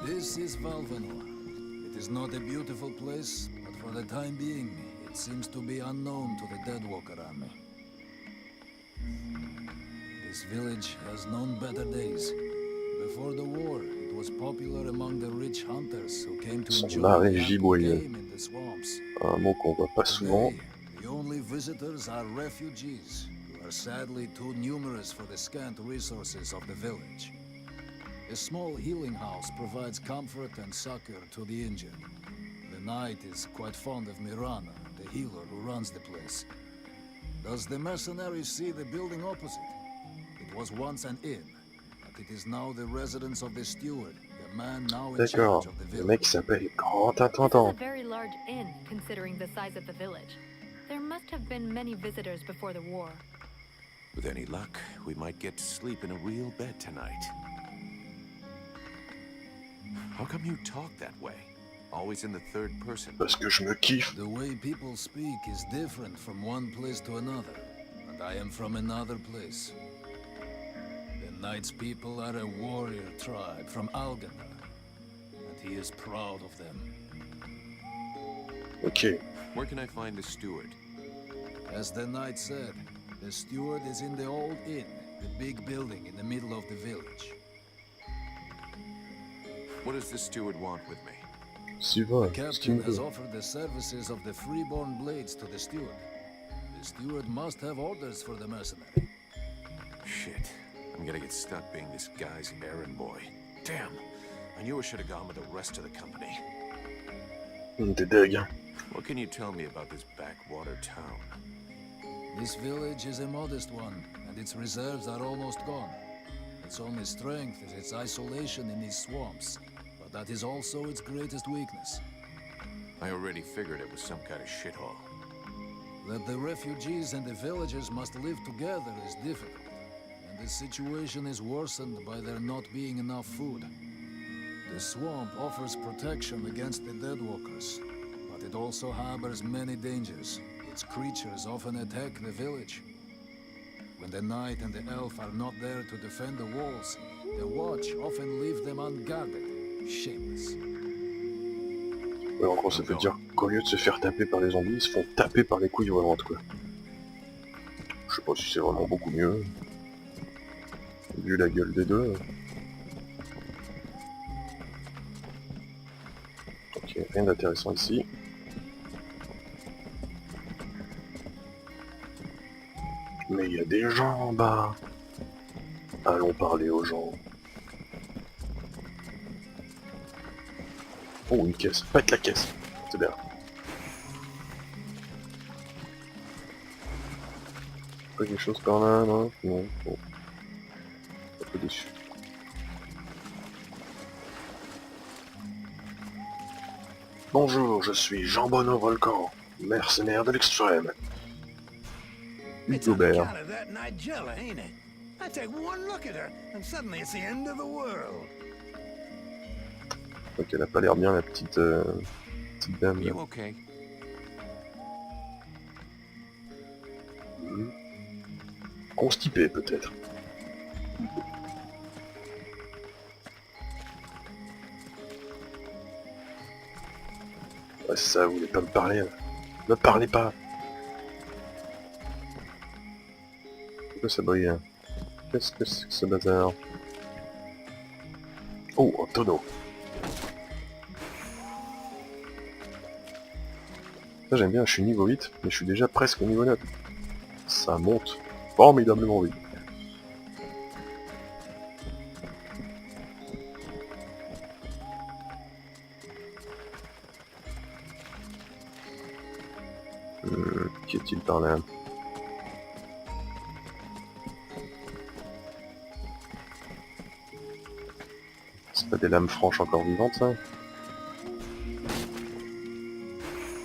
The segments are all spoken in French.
This is Valvenor. It is not a beautiful place, but for the time being, it seems to be unknown to the Deadwalker army. This village has known better days. Before the war, it was popular among the rich hunters who came to enjoy the game in the swamps. Un mot qu'on voit pas souvent. Today, the only visitors are refugees, who are sadly too numerous for the scant resources of the village. A small healing house provides comfort and succor to the injured. The knight is quite fond of Mirana, the healer who runs the place. Does the mercenary see the building opposite? It was once an inn, but it is now the residence of the steward, the man now in charge of the village. Le mec s'appelle Grand This Intendant. is a very large inn, considering the size of the village. There must have been many visitors before the war. With any luck, we might get to sleep in a real bed tonight. How come you talk that way? Always in the third person. Parce que je me kiffe. The way people speak is different from one place to another, and I am from another place. The knight's people are a warrior tribe from Alganda, and he is proud of them. Ok. Where can I find the steward? As the knight said, the steward is in the old inn, the big building in the middle of the village. What does the steward want with me? Suivez, The captain has offered the services of the freeborn blades to the steward. The steward must have orders for the mercenary. Shit. I'm gonna get stuck being this guy's errand boy. Damn. I knew I should have gone with the rest of the company. T'es deg. What can you tell me about this backwater town? This village is a modest one, and its reserves are almost gone. Its only strength is its isolation in these swamps, but that is also its greatest weakness. I already figured it was some kind of shithole. That the refugees and the villagers must live together is difficult, and the situation is worsened by there not being enough food. The swamp offers protection against the Deadwalkers, but it also harbors many dangers. Its creatures often attack the village. When the knight and the elf are not there to defend the walls, the watch often leave them unguarded, shameless. Ouais, en gros, ça veut dire qu'au lieu de se faire taper par les zombies, ils se font taper par les couilles volantes, quoi. Je sais pas si c'est vraiment beaucoup mieux. Vu la gueule des deux. Ok, rien d'intéressant ici. Mais il y a des gens en bas. Allons parler aux gens. Oh, une caisse. Pète la caisse. C'est bien. Pas quelque chose par là, non? Non. Bon. Un peu déçu. Bonjour, je suis Jambono Volcan, mercenaire de l'extrême. It's on account of that Nigella, ain't it? I take one look at her, and suddenly it's the end of the world. Donc elle a pas l'air bien la petite dame là. You okay? Constipée peut-être. Ouais c'est ça, vous voulez pas me parler là. Ne parlez pas. Pourquoi ça brille hein? Qu'est-ce que c'est que ce bazar? Oh, un tonneau. Ça j'aime bien, je suis niveau 8, mais je suis déjà presque au niveau 9. Ça monte formidablement vite. Qu'y a-t-il par là? C'est pas des lames franches encore vivantes ça?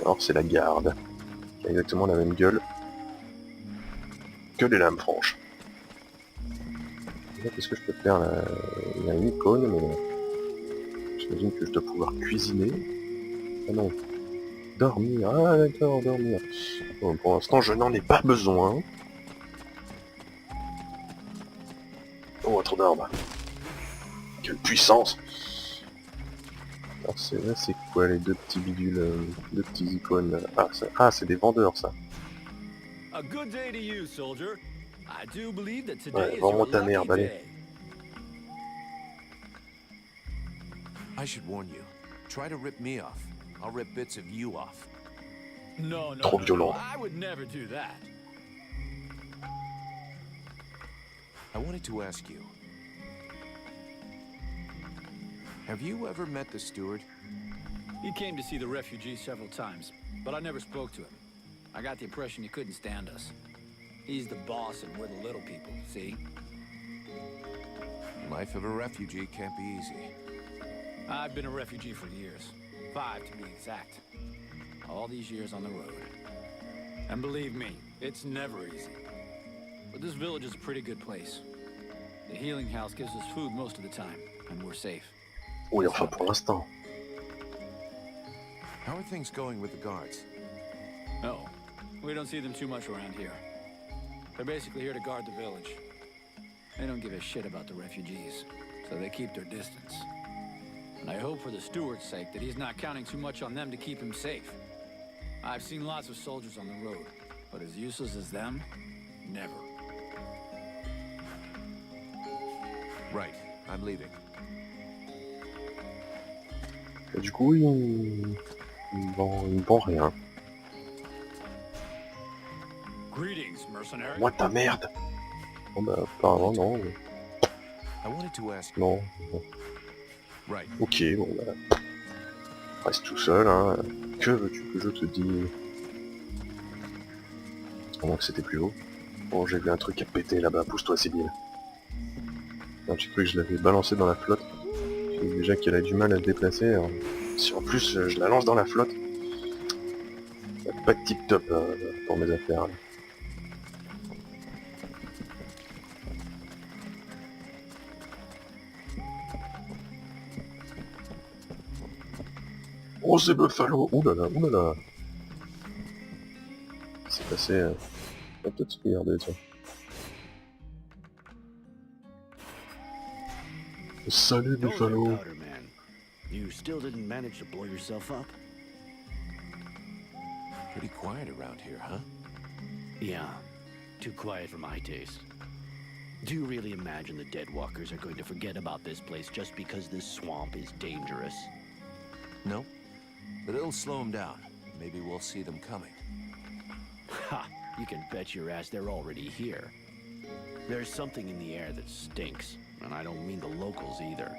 Alors c'est la garde, qui a exactement la même gueule que les lames franches. Qu'est-ce que je peux faire là? Il y a une icône, mais j'imagine que je dois pouvoir cuisiner. Ah non. Dormir, ah d'accord, dormir. Bon, pour l'instant je n'en ai pas besoin. Oh, trop d'arbres. Quelle puissance! Alors c'est quoi les deux petits bidules, deux petits icônes là? Ah, c'est des vendeurs ça. A good day to you, soldier. I do believe that today Ouais, is vends-moi your ta lucky merde, allez. day. I should warn you. Try to rip me off. I'll rip bits of you off. No, no, Trop no, violent. I would never do that. I wanted to ask you. Have you ever met the steward? He came to see the refugees several times, but I never spoke to him. I got the impression he couldn't stand us. He's the boss and we're the little people, see? Life of a refugee can't be easy. I've been a refugee for years. 5 to be exact. All these years on the road. And believe me, it's never easy. But this village is a pretty good place. The healing house gives us food most of the time, and we're safe. Oui, enfin pour l'instant. How are things going with the guards? No, we don't see them too much around here. They're basically here to guard the village. They don't give a shit about the refugees, so they keep their distance. And I hope for the steward's sake that he's not counting too much on them to keep him safe. I've seen lots of soldiers on the road, but as useless as them, never. Right, I'm leaving. Et du coup, il me vend rien. Greetings, mercenary. Moi ta merde. Bon bah apparemment non. I wanted to ask. Non. Right. Ok, bon bah. Reste tout seul, hein. Que veux-tu que je te dise? Pendant que c'était plus haut. Bon, j'ai vu un truc à péter là-bas, pousse-toi Sibyl. J'ai cru que je l'avais balancé dans la flotte. J'ai vu déjà qu'elle a du mal à se déplacer. Alors, si en plus je la lance dans la flotte, ça va pas de tip top pour mes affaires. Là. Oh c'est Buffalo! Oulala, oulala! C'est passé... On va peut-être se regarder, tiens. Salut Buffalo! You still didn't manage to blow yourself up? Pretty quiet around here, huh? Yeah, too quiet for my taste. Do you really imagine the Deadwalkers are going to forget about this place just because this swamp is dangerous? No. But it'll slow them down. Maybe we'll see them coming. Ha! You can bet your ass they're already here. There's something in the air that stinks, and I don't mean the locals either.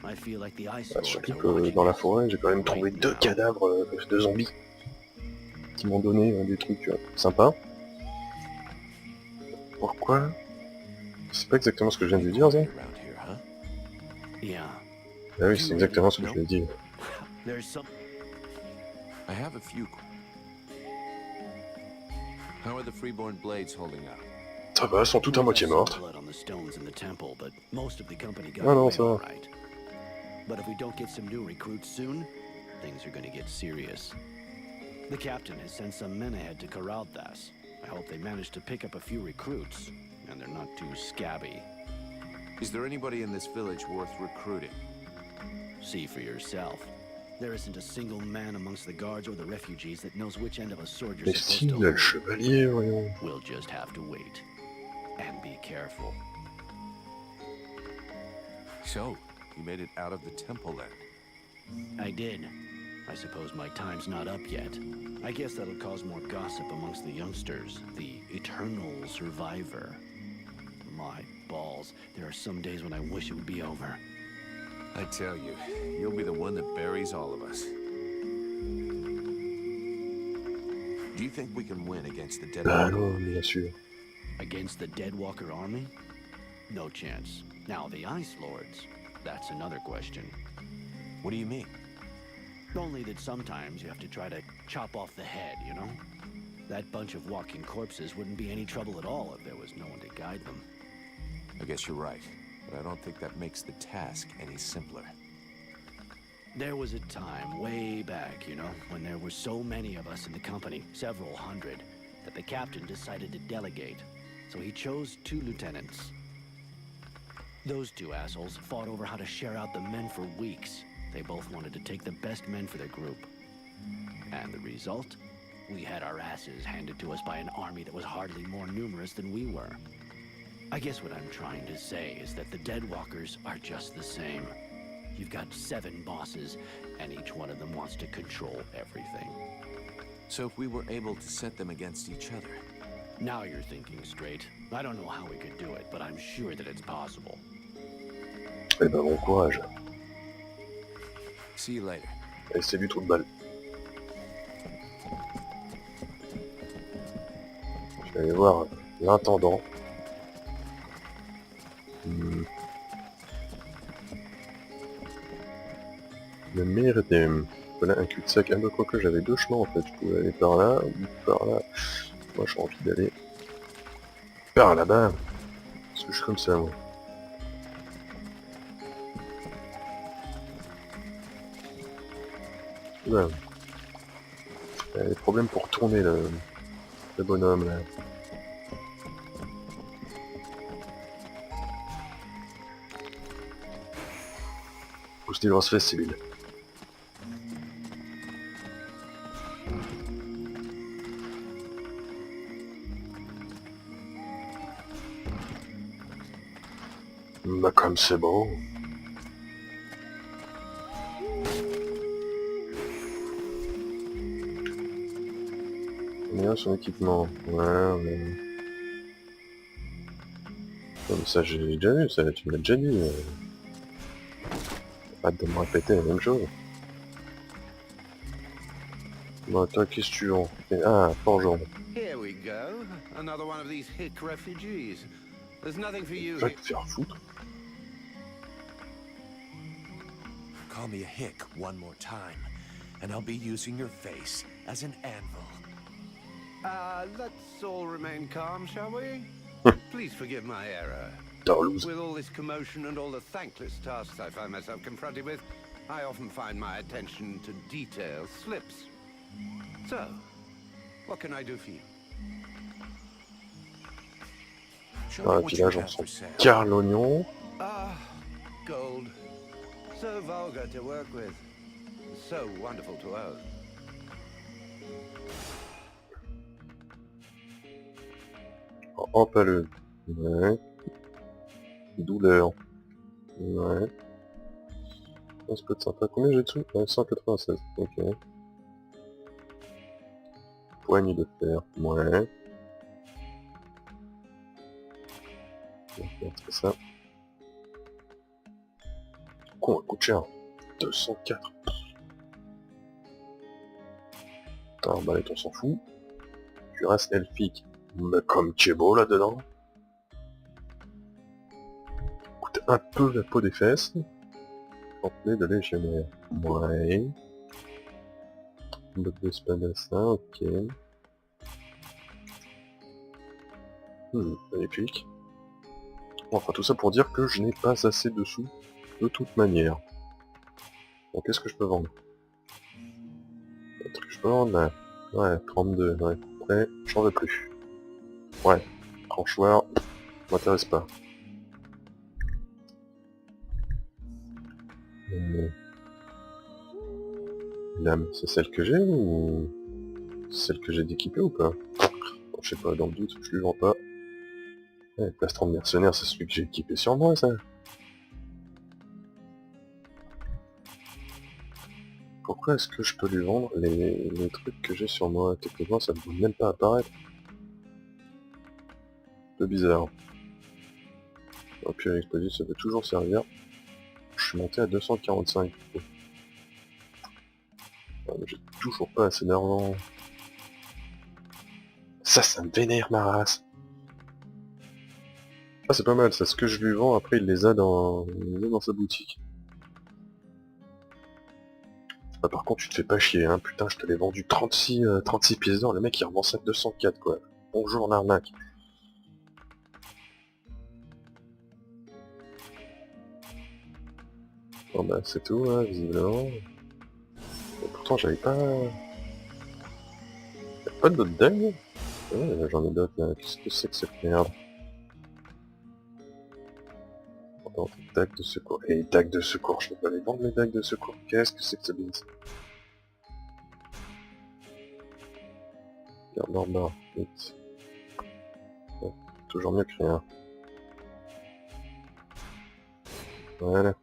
I feel like the ice lords surtout are que watching dans la us forêt, j'ai quand même trouvé right deux now. cadavres de zombies qui m'ont donné des trucs sympas. Pourquoi? C'est pas exactement ce que je viens de lui dire, ça? Around here, huh? Yeah, Ah oui, c'est exactement ce que je lui ai dit. there's some... I have a few. How are the freeborn blades holding up? Ça va, elles sont toutes à moitié mortes. Blood on the stones in the temple, but most of the company got Non, non, away ça va. all right. But if we don't get some new recruits soon, things are gonna get serious. The captain has sent some men ahead to Corraldas. I hope they manage to pick up a few recruits, and they're not too scabby. Is there anybody in this village worth recruiting? See for yourself. There isn't a single man amongst the guards or the refugees that knows which end of a sword you're Mais supposed si, to là, le hold. chevalier, voyons. We'll just have to wait. And be careful. So, you made it out of the temple then? I did. I suppose my time's not up yet. I guess that'll cause more gossip amongst the youngsters. The eternal survivor. My balls. There are some days when I wish it would be over. I tell you, you'll be the one that buries all of us. Do you think we can win against the dead? Ah non, bien sûr. Against the Deadwalker army? No chance. Now the Ice Lords. That's another question. What do you mean? Only that sometimes you have to try to chop off the head, you know? That bunch of walking corpses wouldn't be any trouble at all if there was no one to guide them. I guess you're right, but I don't think that makes the task any simpler. There was a time way back, you know, when there were so many of us in the company, several hundred, that the captain decided to delegate. So he chose 2 lieutenants. Those 2 assholes fought over how to share out the men for weeks. They both wanted to take the best men for their group. And the result? We had our asses handed to us by an army that was hardly more numerous than we were. I guess what I'm trying to say is that the Deadwalkers are just the same. You've got 7 bosses, and each one of them wants to control everything. So if we were able to set them against each other... Now you're thinking straight. I don't know how we could do it, but I'm sure that it's possible. Eh ben bon courage. See you later. Et c'est du trou de balle. Je vais aller voir l'intendant. Le merde. Voilà un cul-de-sac. Ah bah quoi que j'avais 2 chemins en fait. Je pouvais aller par là ou par là. Moi j'ai envie d'aller par là-bas. Parce que je suis comme ça moi. Oula. Il y a des problèmes pour tourner le bonhomme là. Pousse des grosses fesses, Cybille. Bah comme c'est beau. Bien son équipement. Ouais. Comme ça j'ai déjà vu, ça tu me l'as déjà dit. Pas de me répéter la même chose. Bon, toi, qu'est-ce que tu veux? Ah, forgeron. Here we go. Another one of these hick refugees. There's nothing for you Va here. te faire foutre. Call me a hick one more time, and I'll be using your face as an anvil. Let's all remain calm, shall we? Please forgive my error. Tarlouse. With all this commotion and all the thankless tasks I find myself confronted with, I often find my attention to detail slips. So, what can I do for you? Show Dans me le what you village, on have for sent sale. car l'oignon. Ah, gold. So vulgar to work with. So wonderful to own. En paleux. Ouais. Douleur. Ouais. Ça peut être sympa. Combien j'ai dessus? 196. Ok. Poigne de fer. Ouais. C'est ça. Con, elle coûte cher. 204. Arbalète, on s'en fout. Cuirasse elfique. Mais comme tu es beau là-dedans. Coûte un peu la peau des fesses. Complet de légionnaire. Ouais. Botte d'espadassin, ok. Magnifique. Enfin tout ça pour dire que je n'ai pas assez de sous de toute manière. Bon, qu'est-ce que je peux vendre? Le truc que je peux vendre là. Ouais, 32, ouais. Après, j'en veux plus. Ouais, tranchoir, m'intéresse pas. L'âme, c'est celle que j'ai ou c'est celle que j'ai d'équiper ou pas? Bon, je sais pas, dans le doute, je lui vends pas. Ouais, plastron de mercenaire, c'est celui que j'ai équipé sur moi, ça. Pourquoi est-ce que je peux lui vendre les trucs que j'ai sur moi? Techniquement, ça ne peut même pas apparaître. Un peu bizarre. Et puis l'explosif, ça peut toujours servir. Je suis monté à 245. J'ai toujours pas assez d'argent. Ça me vénère ma race. Ah, c'est pas mal, ça. Ce que je lui vends, après, il les a dans sa boutique. Ah, par contre, tu te fais pas chier, hein. Putain, je te l'ai vendu 36 pièces d'or. Le mec, il revend ça 204, quoi. Bonjour, l'arnaque. Bon, bah, c'est tout, hein, visiblement. Et pourtant, j'avais pas... Y'a pas d'autres dingues? Ouais, j'en ai d'autres, là. Qu'est-ce que c'est que cette merde? Attends, dagues de secours. Et dagues de secours, je peux pas les vendre mes dagues de secours. Qu'est-ce que c'est que ce bise? Garde barbare, vite. Ouais, toujours mieux que rien. Voilà.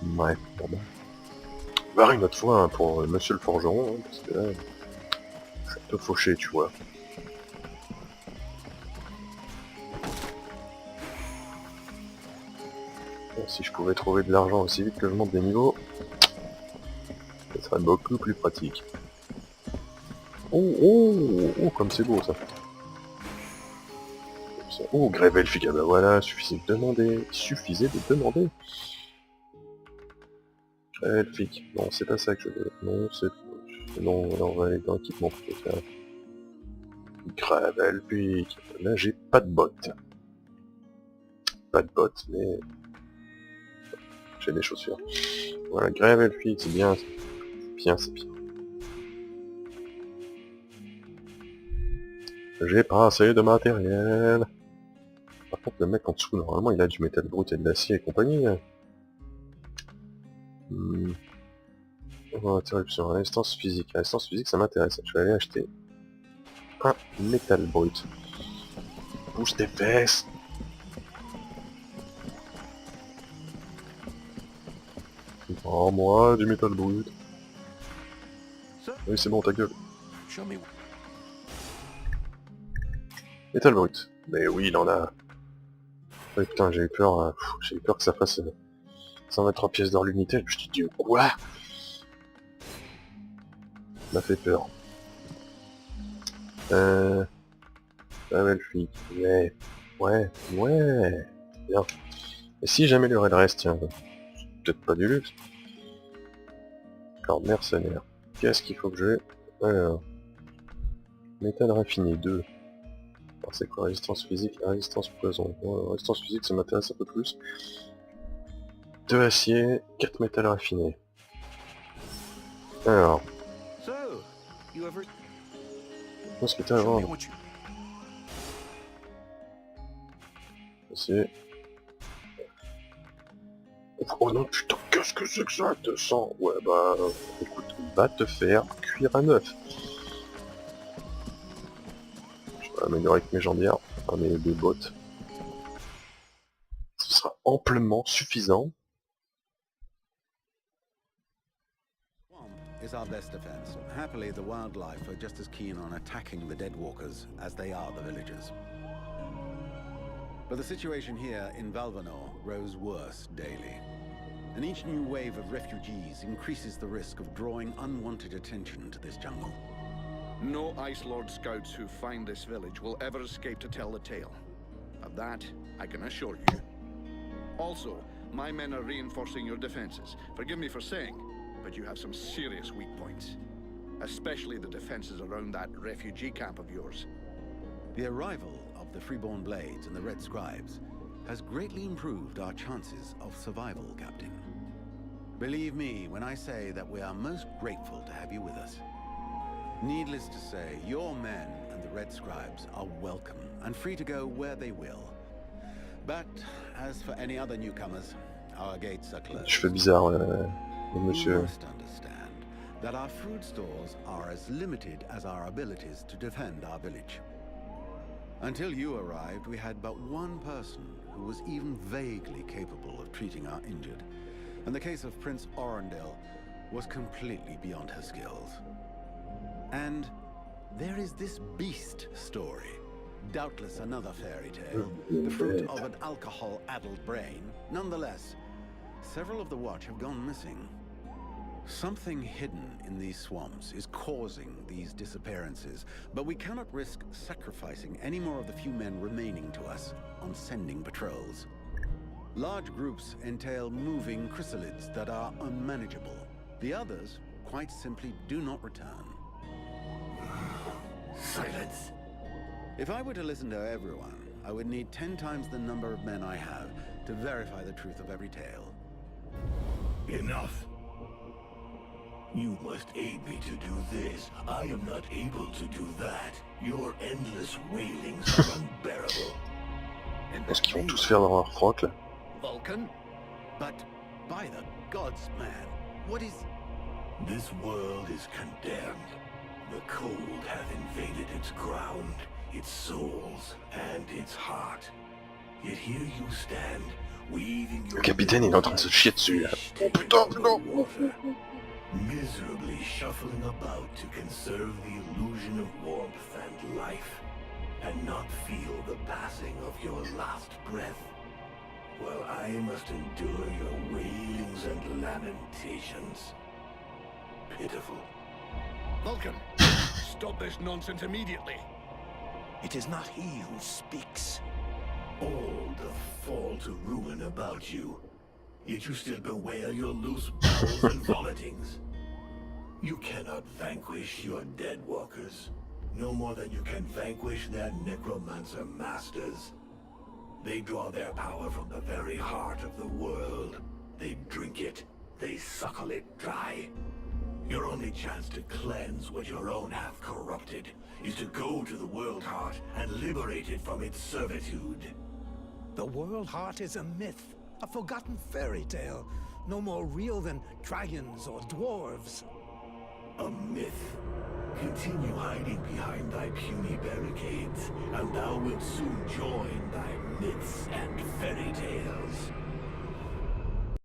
Ouais, bon ben. On va une autre fois hein, pour monsieur le forgeron, hein, parce que là, je suis un peu fauché, tu vois. Bon, si je pouvais trouver de l'argent aussi vite que je monte des niveaux, ça serait beaucoup plus pratique. Oh, oh, oh, comme c'est beau ça. Oh, grève elfique, ah bah voilà, suffisait de demander. Elfique, non c'est pas ça que je veux, non c'est... Non, on va aller dans l'équipement plutôt que... Grève elfique, là j'ai pas de bottes. Pas de bottes, mais... J'ai des chaussures. Voilà, grève elfique, c'est bien, c'est bien. J'ai pas assez de matériel. Par contre le mec en dessous, normalement il a du métal brut et de l'acier et compagnie. Oh, interruption, résistance physique. La résistance physique, ça m'intéresse. Je vais aller acheter un métal brut. Pousse tes fesses. Oh, moi, du métal brut. Oui, c'est bon, ta gueule. Métal brut. Mais oui, il en a. Oh, putain, j'ai eu peur que ça fasse 123 pièces d'or l'unité. Je me suis dit, quoi? Ça m'a fait peur. La belle fille. Ouais. Bien. Et si j'améliorais le reste, tiens. Peut-être pas du luxe. Alors, mercenaire. Qu'est-ce qu'il faut que j'ai? Alors. Métal raffiné 2. Alors c'est quoi? Résistance physique et résistance poison. Bon, résistance physique, ça m'intéresse un peu plus. 2 acier, 4 métal raffiné. Alors. Qu'est-ce que t'as à vendre? C'est... Oh non putain, qu'est-ce que c'est que ça? 200? Ouais bah... Écoute, va te faire cuire à neuf. Je vais améliorer avec mes jambières, enfin des bottes. Ce sera amplement suffisant. Is our best defense. Happily, the wildlife are just as keen on attacking the deadwalkers as they are the villagers. But the situation here in Valvanor grows worse daily. And each new wave of refugees increases the risk of drawing unwanted attention to this jungle. No Ice Lord scouts who find this village will ever escape to tell the tale. Of that, I can assure you. Also, my men are reinforcing your defenses. Forgive me for saying, but you have some serious weak points. Especially the defenses around that refugee camp of yours. The arrival of the Freeborn Blades and the Red Scribes has greatly improved our chances of survival, Captain. Believe me when I say that we are most grateful to have you with us. Needless to say, your men and the Red Scribes are welcome and free to go where they will. But as for any other newcomers, our gates are closed. Je fais bizarre, monsieur. You must understand that our food stores are as limited as our abilities to defend our village. Until you arrived, we had but one person who was even vaguely capable of treating our injured. And the case of Prince Orendale was completely beyond her skills. And there is this beast story. Doubtless another fairy tale, the fruit of an alcohol-addled brain. Nonetheless, several of the Watch have gone missing. Something hidden in these swamps is causing these disappearances, but we cannot risk sacrificing any more of the few men remaining to us on sending patrols. Large groups entail moving chrysalids that are unmanageable. The others quite simply do not return. Silence. If I were to listen to everyone, I would need 10 times the number of men I have to verify the truth of every tale. Enough. You must aid me to do this. I am not able to do that. Your endless wailings are unbearable. Parce qu'ils vont tous faire dans leur froc là. Vulcan? But by the gods, man, what is... This world is condemned. The cold hath invaded its ground, its souls, and its heart. Yet here you stand, weaving your... Le capitaine il est en train de se chier dessus là. Oh putain, putain. Miserably shuffling about to conserve the illusion of warmth and life, and not feel the passing of your last breath, while I must endure your wailings and lamentations. Pitiful. Vulcan, stop this nonsense immediately. It is not he who speaks. All the fall to ruin about you, yet you still bewail your loose bowels and vomitings. You cannot vanquish your dead walkers, no more than you can vanquish their necromancer masters. They draw their power from the very heart of the world. They drink it, they suckle it dry. Your only chance to cleanse what your own have corrupted is to go to the world heart and liberate it from its servitude. The world heart is a myth, a forgotten fairy tale, no more real than dragons or dwarves. A myth. Continue hiding behind thy puny barricades, and thou wilt soon join thy myths and fairy tales.